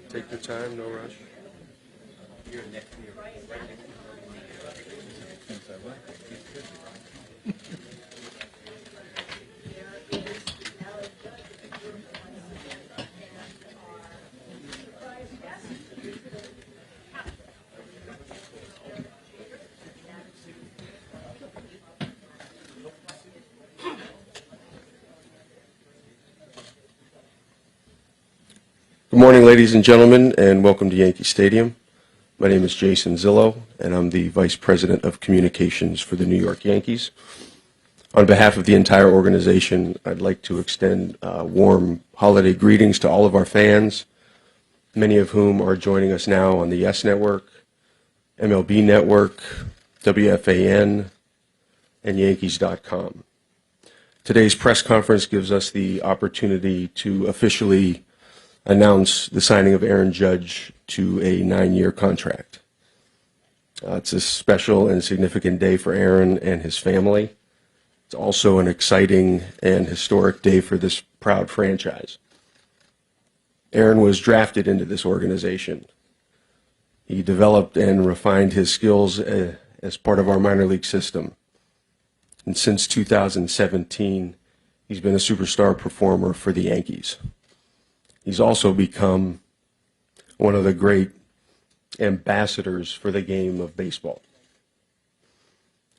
Take your time, no rush. Good morning, ladies and gentlemen, and welcome to Yankee Stadium. My name is Jason Zillow, and I'm the Vice President of Communications for the New York Yankees. On behalf of the entire organization, I'd like to extend warm holiday greetings to all of our fans, many of whom are joining us now on the YES Network, MLB Network, WFAN, and Yankees.com. Today's press conference gives us the opportunity to officially announce the signing of Aaron Judge to a 9-year contract. It's a special and significant day for Aaron and his family. It's also an exciting and historic day for this proud franchise. Aaron was drafted into this organization. He developed and refined his skills as part of our minor league system. And since 2017, he's been a superstar performer for the Yankees. He's also become one of the great ambassadors for the game of baseball.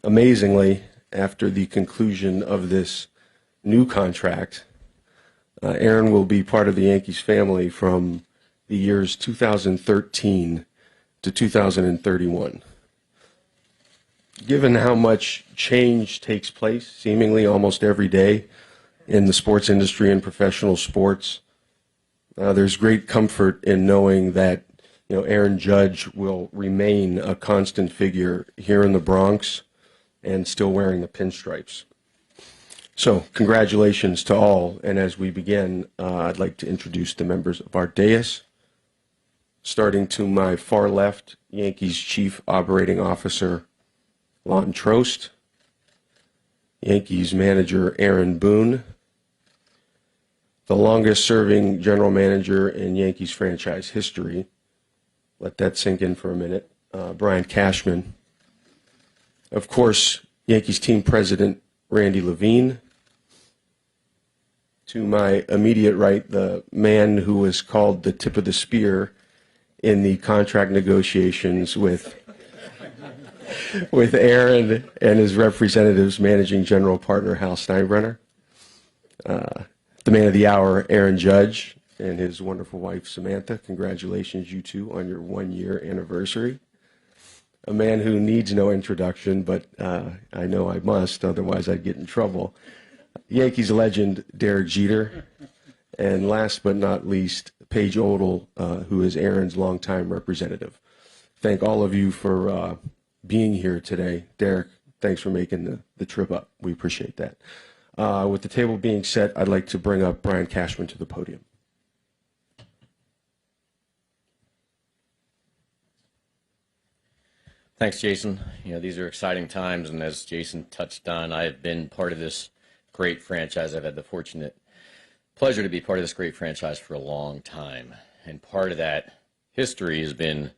Amazingly, after the conclusion of this new contract, Aaron will be part of the Yankees family from the years 2013 to 2031. Given how much change takes place seemingly almost every day in the sports industry and professional sports, there's great comfort in knowing that Aaron Judge will remain a constant figure here in the Bronx and still wearing the pinstripes. So congratulations to all, and as we begin, I'd like to introduce the members of our dais. Starting to my far left, Yankees Chief Operating Officer Lon Trost, Yankees Manager Aaron Boone, the longest-serving general manager in Yankees franchise history. Let that sink in for a minute. Brian Cashman. Of course, Yankees team president Randy Levine. To my immediate right, the man who was called the tip of the spear in the contract negotiations with Aaron and his representatives, managing general partner Hal Steinbrenner. The man of the hour, Aaron Judge, and his wonderful wife, Samantha. Congratulations, you two, on your 1-year anniversary. A man who needs no introduction, but I know I must, otherwise I'd get in trouble. Yankees legend, Derek Jeter. And last but not least, Paige Odell, who is Aaron's longtime representative. Thank all of you for being here today. Derek, thanks for making the trip up. We appreciate that. With the table being set, I'd like to bring up Brian Cashman to the podium. Thanks, Jason. These are exciting times, and as Jason touched on, I have been part of this great franchise. I've had the fortunate pleasure to be part of this great franchise for a long time, and part of that history has been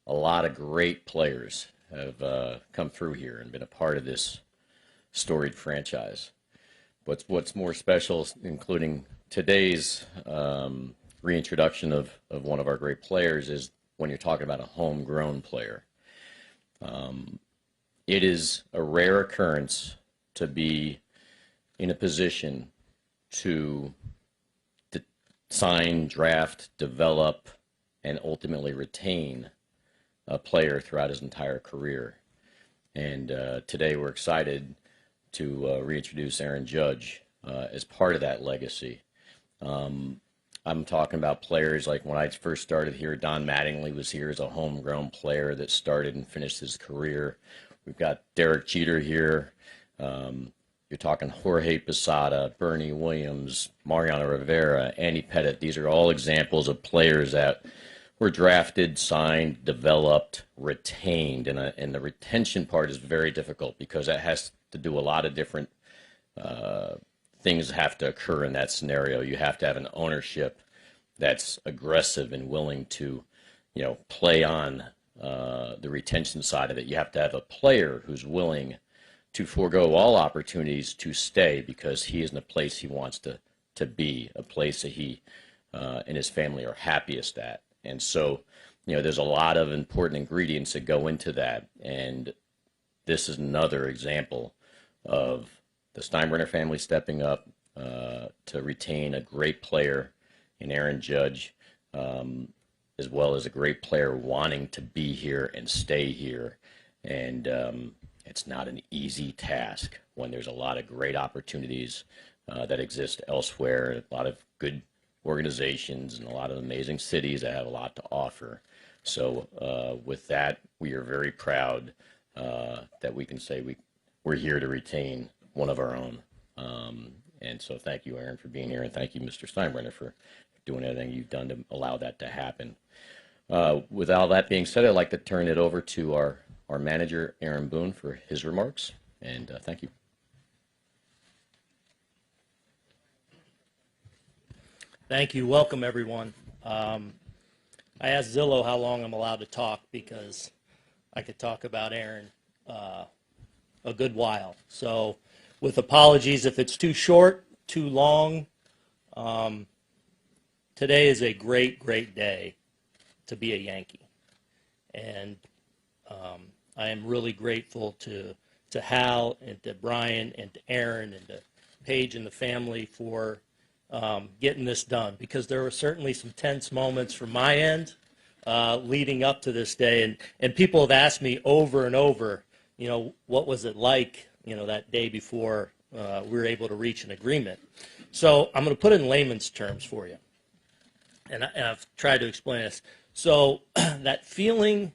a lot of great players have come through here and been a part of this storied franchise. What's more special, including today's reintroduction of one of our great players, is when you're talking about a homegrown player. It is a rare occurrence to be in a position to sign, draft, develop, and ultimately retain a player throughout his entire career. And today we're excited to reintroduce Aaron Judge as part of that legacy. I'm talking about players like when I first started here, Don Mattingly was here as a homegrown player that started and finished his career. We've got Derek Jeter here. You're talking Jorge Posada, Bernie Williams, Mariano Rivera, Andy Pettitte. These are all examples of players that were drafted, signed, developed, retained. And the retention part is very difficult because that has to do a lot of different things have to occur in that scenario. You have to have an ownership that's aggressive and willing to, play on the retention side of it. You have to have a player who's willing to forego all opportunities to stay because he is in a place he wants to be, a place that he and his family are happiest at. And so, there's a lot of important ingredients that go into that. And this is another example of the Steinbrenner family stepping up to retain a great player in Aaron Judge, as well as a great player wanting to be here and stay here. And it's not an easy task when there's a lot of great opportunities that exist elsewhere, a lot of good organizations and a lot of amazing cities that have a lot to offer. So with that, we are very proud that we can say we're here to retain one of our own. And so thank you, Aaron, for being here, and thank you, Mr. Steinbrenner, for doing everything you've done to allow that to happen. With all that being said, I'd like to turn it over to our manager, Aaron Boone, for his remarks, and thank you. Thank you. Welcome, everyone. I asked Zillow how long I'm allowed to talk because I could talk about Aaron a good while. So with apologies if it's too short, too long, today is a great, great day to be a Yankee. And I am really grateful to Hal and to Brian and to Aaron and to Paige and the family for getting this done, because there were certainly some tense moments from my end leading up to this day, and people have asked me over and over, what was it like, that day before we were able to reach an agreement. So I'm going to put it in layman's terms for you, and I've tried to explain this. So that feeling,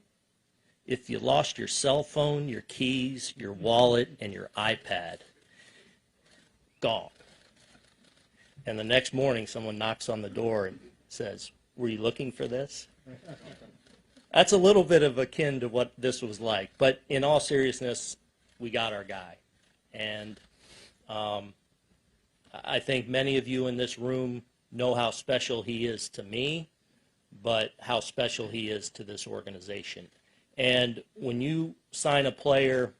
if you lost your cell phone, your keys, your wallet, and your iPad, gone. And the next morning, someone knocks on the door and says, "Were you looking for this?" That's a little bit of akin to what this was like. But in all seriousness, we got our guy. And I think many of you in this room know how special he is to me, but how special he is to this organization. And when you sign a player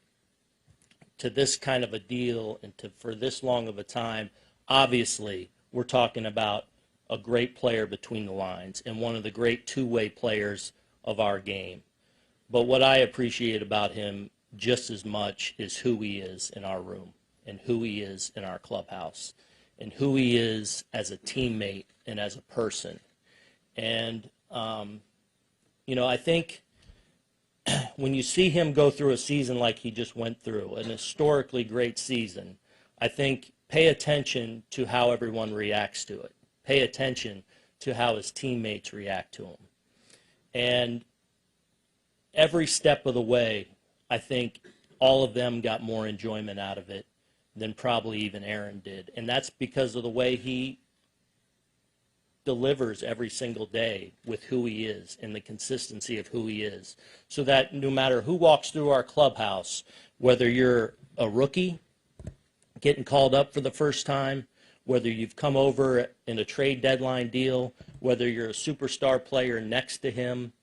to this kind of a deal and for this long of a time, obviously, we're talking about a great player between the lines and one of the great two-way players of our game. But what I appreciate about him just as much is who he is in our room and who he is in our clubhouse and who he is as a teammate and as a person. And, I think when you see him go through a season like he just went through, an historically great season, I think pay attention to how everyone reacts to it. Pay attention to how his teammates react to him. And every step of the way, I think all of them got more enjoyment out of it than probably even Aaron did. And that's because of the way he delivers every single day with who he is and the consistency of who he is. So that no matter who walks through our clubhouse, whether you're a rookie getting called up for the first time, whether you've come over in a trade deadline deal, whether you're a superstar player next to him,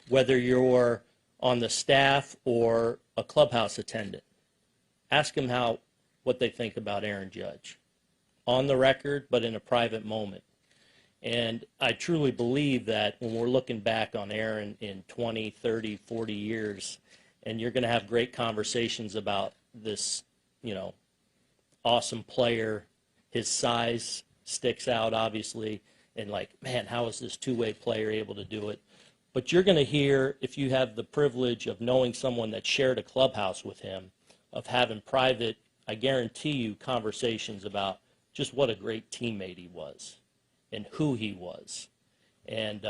whether you're on the staff or a clubhouse attendant, ask them what they think about Aaron Judge. On the record, but in a private moment. And I truly believe that when we're looking back on Aaron in 20, 30, 40 years, and you're going to have great conversations about this, awesome player. His size sticks out, obviously, and man, how is this two-way player able to do it? But you're going to hear, if you have the privilege of knowing someone that shared a clubhouse with him, of having private, I guarantee you, conversations about just what a great teammate he was and who he was. And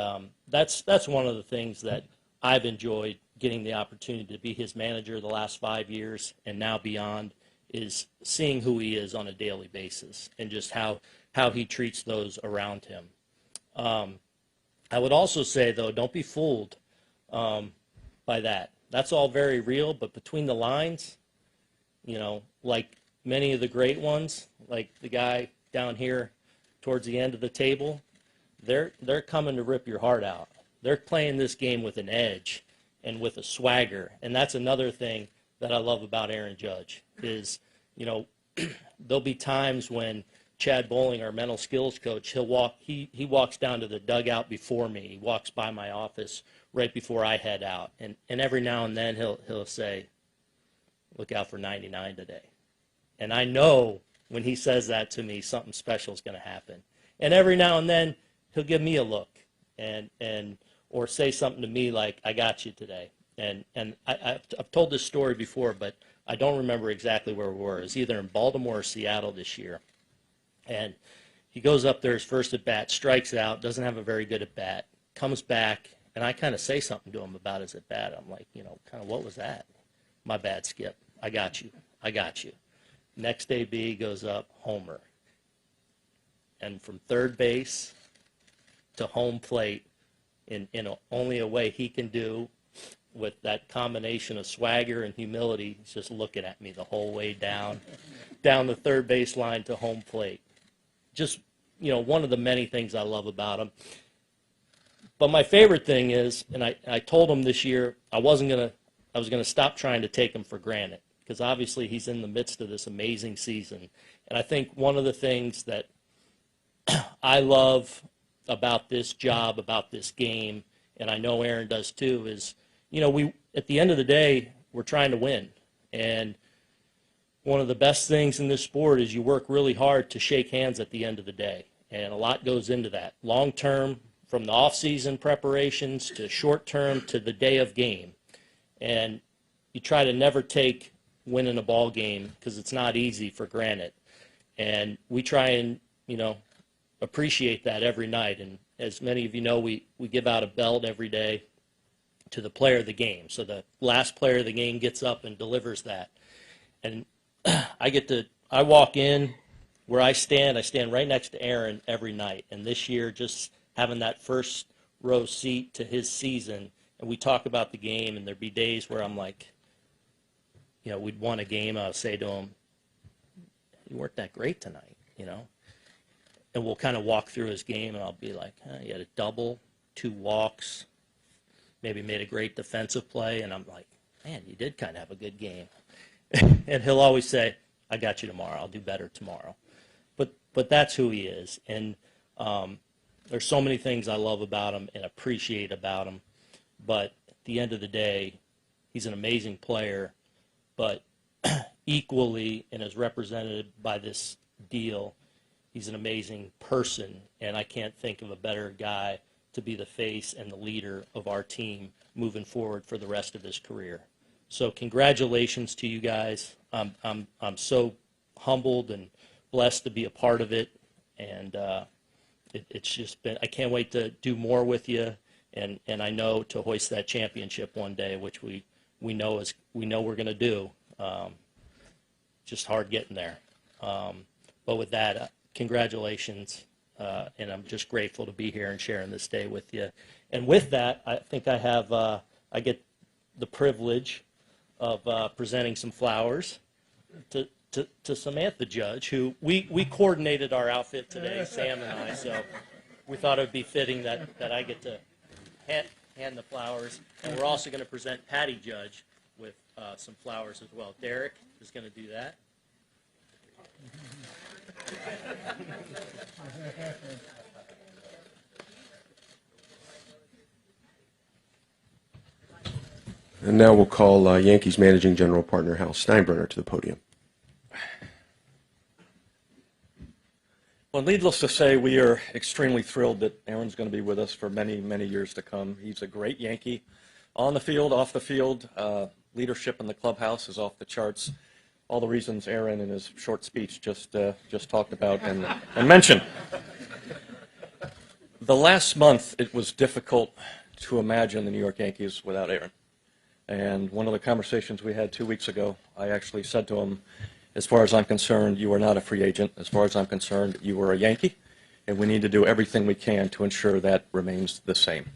that's one of the things that I've enjoyed getting the opportunity to be his manager the last 5 years and now beyond, is seeing who he is on a daily basis and just how he treats those around him. I would also say, though, don't be fooled by that. That's all very real, but between the lines, like many of the great ones, like the guy down here towards the end of the table, they're coming to rip your heart out. They're playing this game with an edge and with a swagger, and that's another thing that I love about Aaron Judge is, you know, there'll be times when Chad Bowling, our mental skills coach, he walks down to the dugout before me. He walks by my office right before I head out, and every now and then he'll say, "Look out for 99 today." And I know when he says that to me, something special is going to happen. And every now and then he'll give me a look and or say something to me like, "I got you today." And I've told this story before, but I don't remember exactly where we were. It was either in Baltimore or Seattle this year. And he goes up there his first at bat, strikes out, doesn't have a very good at bat, comes back, and I kind of say something to him about his at bat. I'm like, you know, kind of, what was that? My bad, Skip. I got you. I got you. Next AB goes up, homer. And from third base to home plate in only a way he can do with that combination of swagger and humility, he's just looking at me the whole way down the third base line to home plate. Just, you know, one of the many things I love about him. But my favorite thing is, and I told him this year, I was going to stop trying to take him for granted, because obviously he's in the midst of this amazing season. And I think one of the things that I love about this job, about this game, and I know Aaron does too, is, you know, at the end of the day, we're trying to win. And one of the best things in this sport is you work really hard to shake hands at the end of the day. And a lot goes into that. Long term, from the off-season preparations to short term to the day of game. And you try to never take winning a ball game, because it's not easy, for granted. And we try and, you know, appreciate that every night. And as many of you know, we give out a belt every day to the player of the game. So the last player of the game gets up and delivers that. And I walk in where I stand right next to Aaron every night. And this year, just having that first row seat to his season, and we talk about the game, and there'd be days where I'm like, you know, we'd won a game, I'll say to him, "You weren't that great tonight," you know. And we'll kind of walk through his game, and I'll be like, "You had a double, 2 walks, maybe made a great defensive play," and I'm like, "Man, you did kind of have a good game." And he'll always say, "I got you tomorrow. I'll do better tomorrow." But that's who he is. And there's so many things I love about him and appreciate about him. But at the end of the day, he's an amazing player. But equally, and as represented by this deal, he's an amazing person. And I can't think of a better guy to be the face and the leader of our team moving forward for the rest of his career. So congratulations to you guys. I'm so humbled and blessed to be a part of it, and it's just been, I can't wait to do more with you, and I know to hoist that championship one day, which we know we're going to do. Just hard getting there. But with that, congratulations, and I'm just grateful to be here and sharing this day with you. And with that, I think I get the privilege of presenting some flowers to Samantha Judge, who we coordinated our outfit today, Sam and I, so we thought it would be fitting that I get to hand the flowers. And we're also going to present Patty Judge with some flowers as well. Derek is going to do that. And now we'll call Yankees Managing General Partner Hal Steinbrenner to the podium. Well, needless to say, we are extremely thrilled that Aaron's going to be with us for many, many years to come. He's a great Yankee on the field, off the field. Leadership in the clubhouse is off the charts. All the reasons Aaron in his short speech just talked about and mentioned. The last month, it was difficult to imagine the New York Yankees without Aaron. And one of the conversations we had 2 weeks ago, I actually said to him, as far as I'm concerned, you are not a free agent. As far as I'm concerned, you are a Yankee, and we need to do everything we can to ensure that remains the same.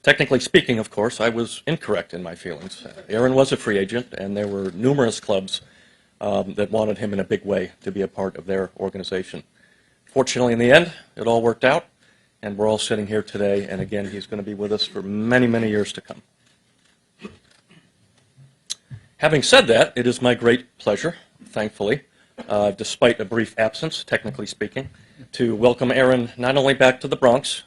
Technically speaking, of course, I was incorrect in my feelings. Aaron was a free agent, and there were numerous clubs that wanted him in a big way to be a part of their organization. Fortunately, in the end, it all worked out, and we're all sitting here today, and again, he's going to be with us for many, many years to come. Having said that, it is my great pleasure, thankfully, despite a brief absence, technically speaking, to welcome Aaron not only back to the Bronx,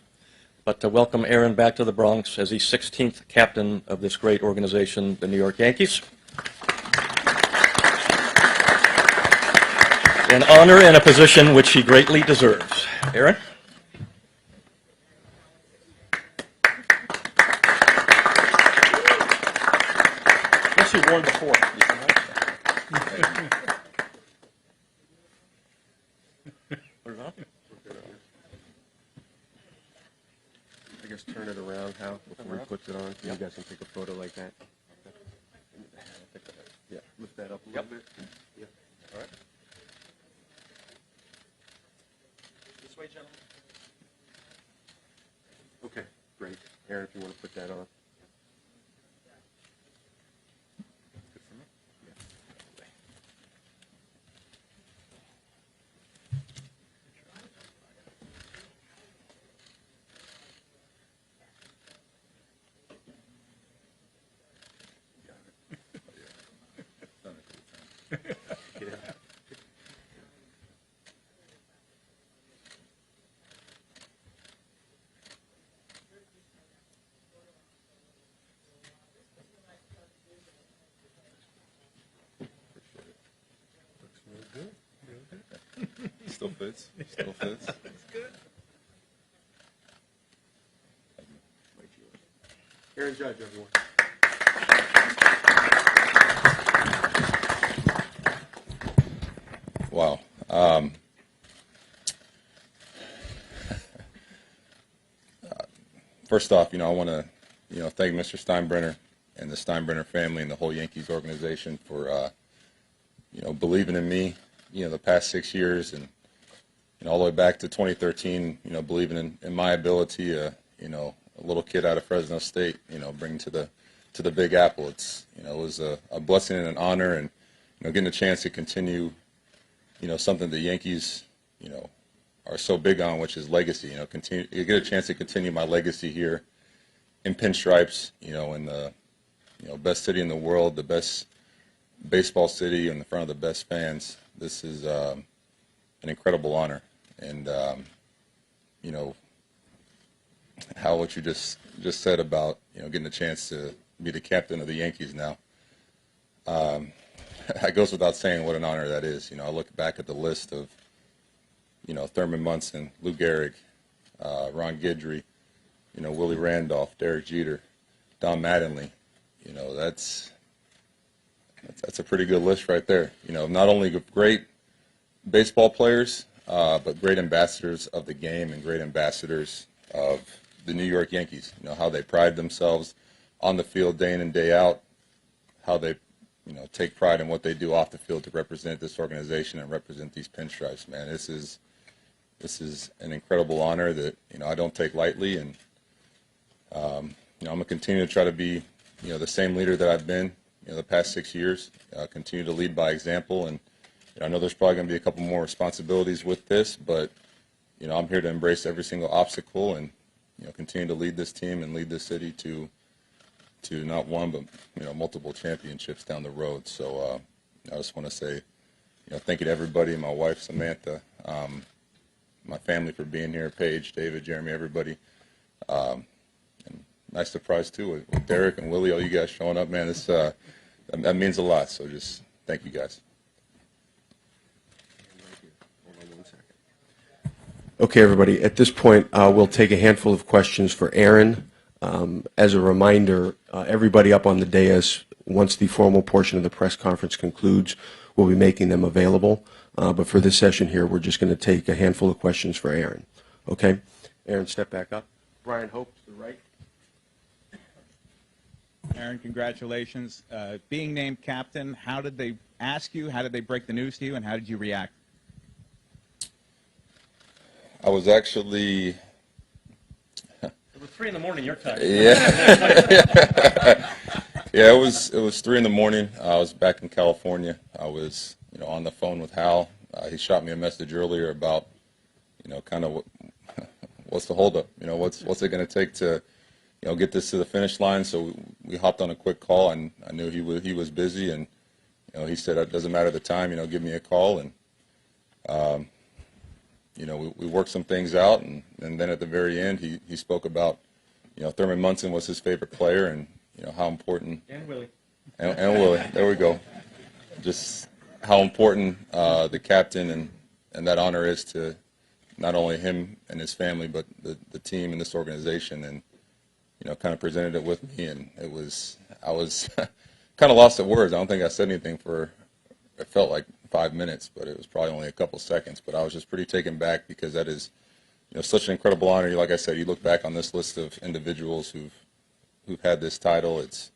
but to welcome Aaron back to the Bronx as the 16th captain of this great organization, the New York Yankees. An honor and a position which he greatly deserves. Aaron? Yes, you won before. I guess turn it around, Hal, before he puts it on. You guys can take a photo like that. Yeah, lift that up a little bit. Yeah. All right. This way, gentlemen. Okay, great. Aaron, if you want to put that on. Good for me? Yeah. Yeah. Still fits. Still fits. Aaron Judge, everyone. Wow. First off, I want to, thank Mr. Steinbrenner and the Steinbrenner family and the whole Yankees organization for, believing in me, the past 6 years and, all the way back to 2013, believing in my ability, a little kid out of Fresno State, bring to the Big Apple. It was a blessing and an honor, and getting a chance to continue, something the Yankees, are so big on, which is legacy. You get a chance to continue my legacy here in pinstripes, in the best city in the world, the best baseball city, in the front of the best fans. This is an incredible honor, and how what you just said about getting a chance to be the captain of the Yankees now. It goes without saying what an honor that is. I look back at the list of Thurman Munson, Lou Gehrig, Ron Guidry, Willie Randolph, Derek Jeter, Don Mattingly. That's a pretty good list right there. Not only great baseball players, but great ambassadors of the game and great ambassadors of the New York Yankees. How they pride themselves on the field day in and day out, how they take pride in what they do off the field to represent this organization and represent these pinstripes. Man, this is an incredible honor that I don't take lightly, and I'm gonna continue to try to be the same leader that I've been the past 6 years. Continue to lead by example, and I know there's probably gonna be a couple more responsibilities with this, but I'm here to embrace every single obstacle and continue to lead this team and lead this city to not one but multiple championships down the road. So I just want to say thank you to everybody, my wife Samantha, my family for being here, Paige, David, Jeremy, everybody. And nice surprise too with Derek and Willie, all you guys showing up, man. This that means a lot. So just thank you guys. Okay, everybody. At this point, we'll take a handful of questions for Aaron. As a reminder, everybody up on the dais, once the formal portion of the press conference concludes, we'll be making them available. But for this session here, we're just going to take a handful of questions for Aaron. Okay? Aaron, step back up. Brian Hope to the right. Aaron, congratulations. Being named captain, how did they ask you? How did they break the news to you? And how did you react? I was actually. It was 3 in the morning your time. Yeah. Yeah, it was 3 in the morning. I was back in California. I was on the phone with Hal. He shot me a message earlier about kind of what's the holdup? You know, what's it going to take to, you know, get this to the finish line? So we hopped on a quick call, and I knew he was busy, and you know, he said it doesn't matter the time, you know, give me a call, and you know, we worked some things out, and then at the very end, he spoke about, you know, Thurman Munson was his favorite player, and you know how important And Willie. and Willie, there we go, just how important the captain and that honor is to not only him and his family, but the team and this organization, and you know, kind of presented it with me, and I was kind of lost at words. I don't think I said anything for, it felt like 5 minutes, but it was probably only a couple seconds. But I was just pretty taken back because that is, you know, such an incredible honor. Like I said, you look back on this list of individuals who've had this title. It's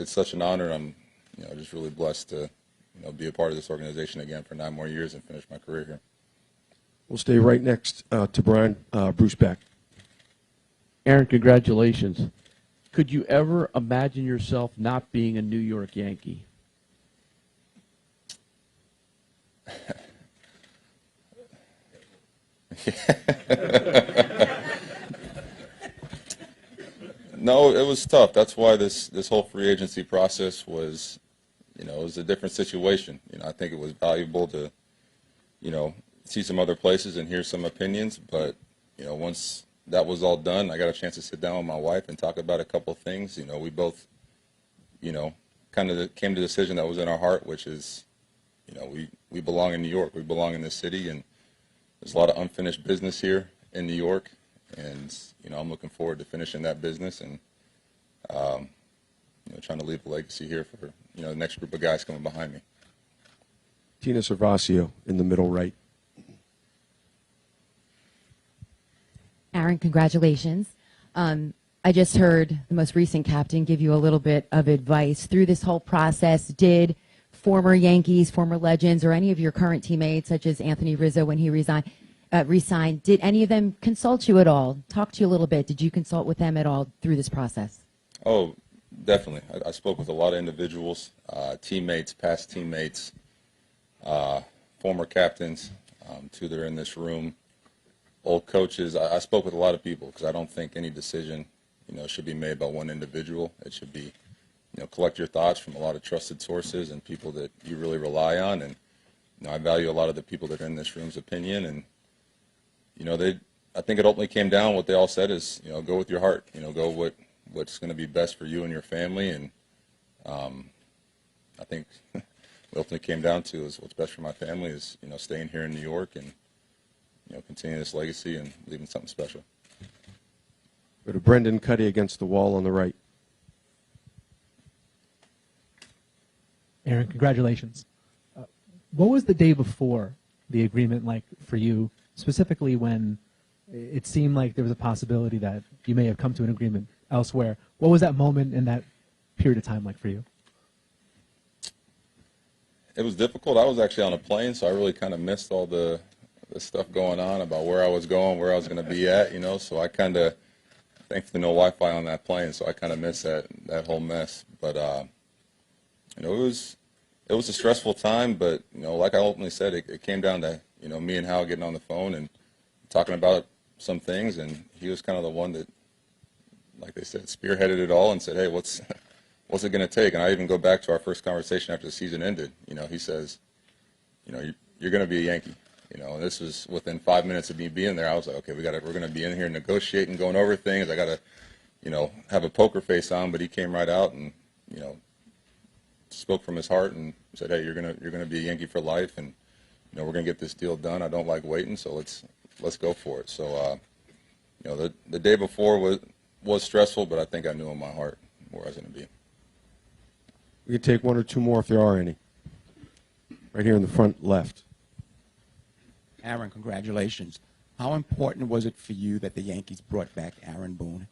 such an honor. I'm, you know, just really blessed to, you know, be a part of this organization again for 9 more years and finish my career here. We'll stay right next to Brian. Bruce Beck. Aaron, congratulations. Could you ever imagine yourself not being a New York Yankee? No, it was tough. That's why this whole free agency process was, you know, it was a different situation. You know, I think it was valuable to, you know, see some other places and hear some opinions. But, you know, once that was all done, I got a chance to sit down with my wife and talk about a couple of things. You know, we both, you know, kind of came to the decision that was in our heart, which is, you know, we belong in New York. We belong in this city, and there's a lot of unfinished business here in New York. And, you know, I'm looking forward to finishing that business and, you know, trying to leave a legacy here for, you know, the next group of guys coming behind me. Tina Servasio in the middle right. Aaron, congratulations. I just heard the most recent captain give you a little bit of advice through this whole process. Did former Yankees, former legends, or any of your current teammates, such as Anthony Rizzo when he resigned, did any of them consult you at all? Talk to you a little bit. Did you consult with them at all through this process? Oh, definitely. I spoke with a lot of individuals, teammates, past teammates, former captains, two that are in this room, old coaches. I spoke with a lot of people because I don't think any decision, you know, should be made by one individual. It should be, you know, collect your thoughts from a lot of trusted sources and people that you really rely on. And, you know, I value a lot of the people that are in this room's opinion. And, you know, I think it ultimately came down, what they all said is, you know, go with your heart, you know, go what's going to be best for you and your family. And I think what ultimately came down to is what's best for my family is, you know, staying here in New York and, you know, continuing this legacy and leaving something special. Go to Brendan Cuddy against the wall on the right. Aaron, congratulations. What was the day before the agreement like for you, specifically when it seemed like there was a possibility that you may have come to an agreement elsewhere? What was that moment and that period of time like for you? It was difficult. I was actually on a plane, so I really kind of missed all the stuff going on about where I was going, where I was going to be at, you know, so I kind of, thankfully no Wi-Fi on that plane, so I kind of missed that whole mess. But, you know, it was a stressful time, but, you know, like I ultimately said, it came down to, you know, me and Hal getting on the phone and talking about some things, and he was kind of the one that, like they said, spearheaded it all and said, hey, what's it going to take? And I even go back to our first conversation after the season ended. You know, he says, you know, you're going to be a Yankee. You know, and this was within 5 minutes of me being there. I was like, okay, we're going to be in here negotiating, going over things. I got to, you know, have a poker face on. But he came right out and, you know, spoke from his heart and said, hey, you're gonna be a Yankee for life, and you know, we're gonna get this deal done. I don't like waiting, so let's go for it. So, you know, the day before was stressful, but I think I knew in my heart where I was gonna be. We can take one or two more if there are any. Right here in the front left. Aaron, congratulations. How important was it for you that the Yankees brought back Aaron Boone?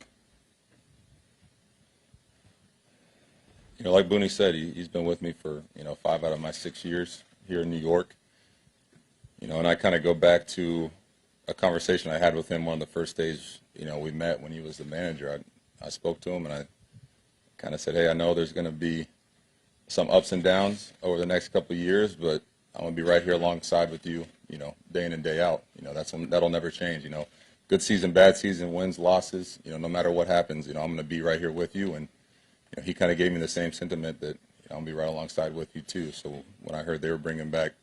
You know, like Boone said, he's been with me for, you know, 5 out of my 6 years here in New York. You know, and I kind of go back to a conversation I had with him on the first days, you know, we met when he was the manager. I spoke to him and I kind of said, hey, I know there's going to be some ups and downs over the next couple of years, but, I'm going to be right here alongside with you, day in and day out. That'll never change. Good season, bad season, wins, losses, no matter what happens, I'm going to be right here with you. And, he kind of gave me the same sentiment that I'm going to be right alongside with you too. So when I heard they were bringing back,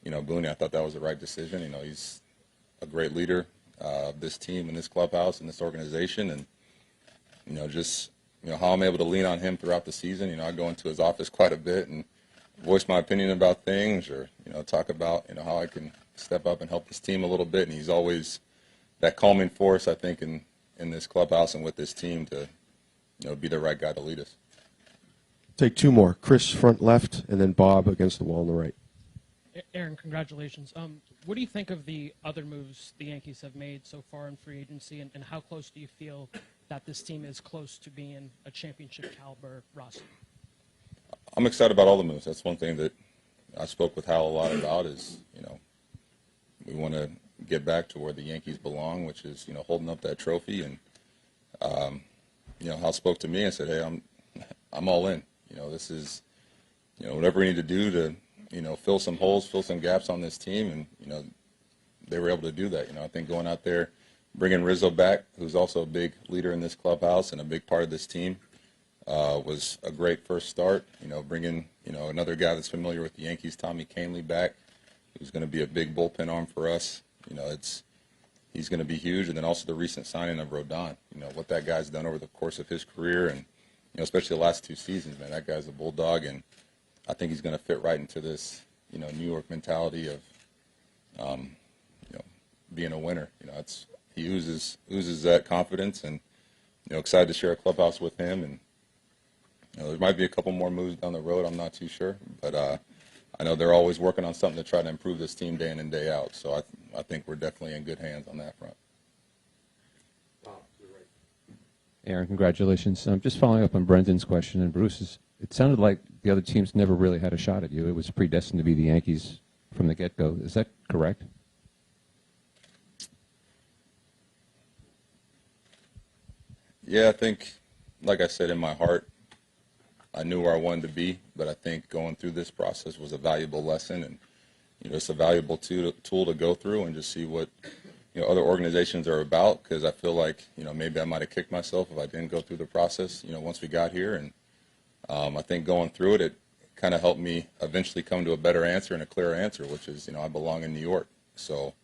Boone, I thought that was the right decision. He's a great leader of this team and this clubhouse and this organization. And, just, how I'm able to lean on him throughout the season. I go into his office quite a bit and voice my opinion about things, or talk about how I can step up and help this team a little bit. And he's always that calming force, I think, in this clubhouse and with this team to be the right guy to lead us. Take two more. Chris, front left, and then Bob against the wall on the right. Aaron, congratulations. What do you think of the other moves the Yankees have made so far in free agency, and how close do you feel that this team is close to being a championship caliber roster? I'm excited about all the moves. That's one thing that I spoke with Hal a lot about is, we want to get back to where the Yankees belong, which is, holding up that trophy. And, Hal spoke to me and said, hey, I'm all in. This is, whatever we need to do to, fill some holes, fill some gaps on this team. And, they were able to do that. I think going out there, bringing Rizzo back, who's also a big leader in this clubhouse and a big part of this team, was a great first start. Bringing, another guy that's familiar with the Yankees, Tommy Kahnle, back, who's going to be a big bullpen arm for us. He's going to be huge. And then also the recent signing of Rodon, what that guy's done over the course of his career and, especially the last 2 seasons, man, that guy's a bulldog. And I think he's going to fit right into this, New York mentality of, being a winner. He oozes that confidence, and, excited to share a clubhouse with him. And, there might be a couple more moves down the road. I'm not too sure. But I know they're always working on something to try to improve this team day in and day out. So I think we're definitely in good hands on that front. Aaron, congratulations. Just following up on Brendan's question and Bruce's, it sounded like the other teams never really had a shot at you. It was predestined to be the Yankees from the get-go. Is that correct? Yeah, I think, like I said, in my heart, I knew where I wanted to be, but I think going through this process was a valuable lesson, and it's a valuable tool to go through and just see what other organizations are about, because I feel like maybe I might have kicked myself if I didn't go through the process once we got here. And I think going through it kind of helped me eventually come to a better answer and a clearer answer, which is I belong in New York. So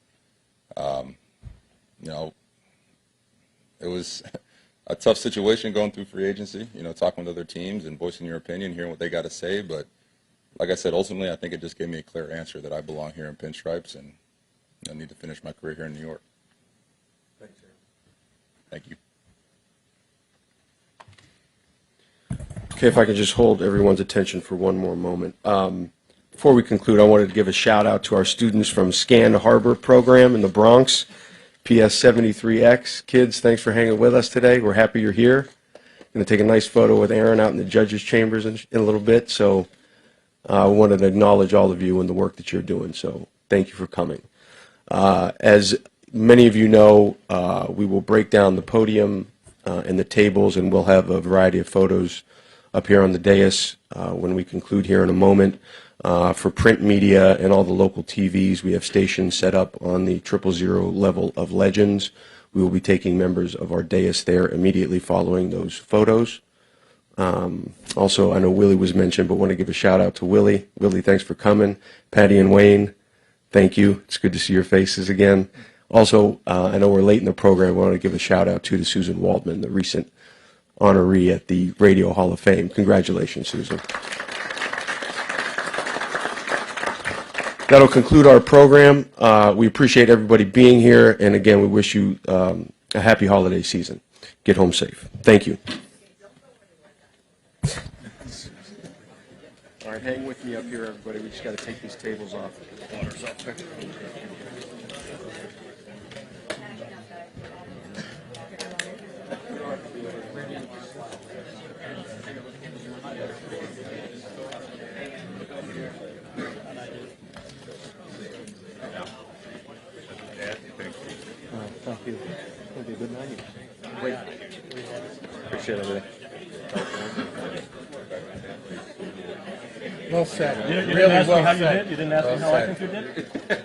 it was a tough situation going through free agency, talking with other teams and voicing your opinion, hearing what they got to say. But like I said, ultimately, I think it just gave me a clear answer that I belong here in pinstripes and I need to finish my career here in New York. Thanks, Aaron. Thank you. Okay, if I could just hold everyone's attention for one more moment. Before we conclude, I wanted to give a shout out to our students from Scan Harbor program in the Bronx, PS 73X. Kids, thanks for hanging with us today. We're happy you're here. Going to take a nice photo with Aaron out in the judges' chambers in a little bit. So I wanted to acknowledge all of you and the work that you're doing. So thank you for coming. As many of you know, we will break down the podium and the tables, and we'll have a variety of photos up here on the dais when we conclude here in a moment. For print media and all the local TVs, we have stations set up on the 000 level of Legends. We will be taking members of our dais there immediately following those photos. Also, I know Willie was mentioned, but want to give a shout out to Willie. Willie, thanks for coming. Patty and Wayne, thank you. It's good to see your faces again. Also, I know we're late in the program. I want to give a shout out to Susan Waldman, the recent honoree at the Radio Hall of Fame. Congratulations, Susan. That'll conclude our program. We appreciate everybody being here, and again, we wish you a happy holiday season. Get home safe. Thank you. All right, hang with me up here, everybody. We just got to take these tables off. The water's up there. Thank you. It'll be a good night. Great. Appreciate everything. Well said. You didn't Really ask me well how you said. did? You didn't ask me Well how I said. think you did?